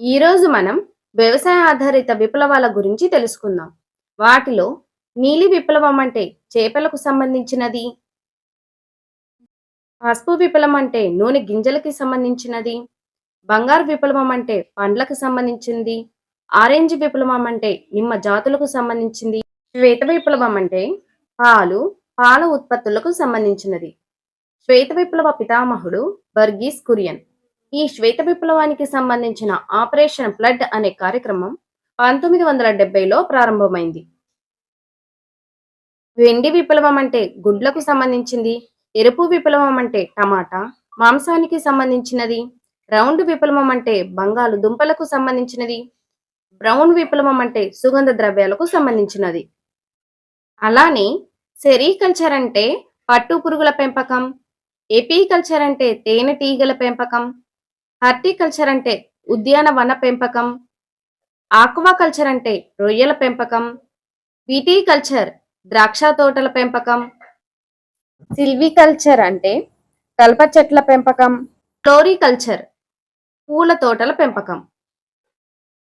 ఈరోజు మనం వ్యవసాయ ఆధారిత విప్లవాల గురించి తెలుసుకుందాం. వాటిలో నీలి విప్లవం అంటే చేపలకు సంబంధించినది, పసుపు విప్లవం అంటే నూనె గింజలకి సంబంధించినది, బంగారు విప్లవం అంటే పండ్లకు సంబంధించింది, ఆరెంజ్ విప్లవం అంటే నిమ్మ జాతులకు సంబంధించింది, శ్వేత విప్లవం అంటే పాలు, పాల ఉత్పత్తులకు సంబంధించినది. శ్వేత విప్లవ పితామహుడు బర్గీస్ కురియన్. ఈ శ్వేత విప్లవానికి సంబంధించిన ఆపరేషన్ ఫ్లడ్ అనే కార్యక్రమం 1970లో ప్రారంభమైంది. వెండి విప్లవం అంటే గుడ్లకు సంబంధించింది. ఎరుపు విప్లవం అంటే టమాటా, మాంసానికి సంబంధించినది. రౌండ్ విప్లవం అంటే బంగాళదుంపలకు సంబంధించినది. బ్రౌన్ విప్లవం అంటే సుగంధ ద్రవ్యాలకు సంబంధించినది. అలానే సెరికల్చర్ అంటే పట్టు పురుగుల పెంపకం, ఎపీకల్చర్ అంటే తేనెటీగల పెంపకం, హార్టికల్చర్ అంటే ఉద్యానవన పెంపకం, ఆక్వాకల్చర్ అంటే రొయ్యల పెంపకం, విటికల్చర్ ద్రాక్ష తోటల పెంపకం, సిల్వికల్చర్ అంటే కల్ప చెట్ల పెంపకం, ఫ్లోరికల్చర్ పూల తోటల పెంపకం.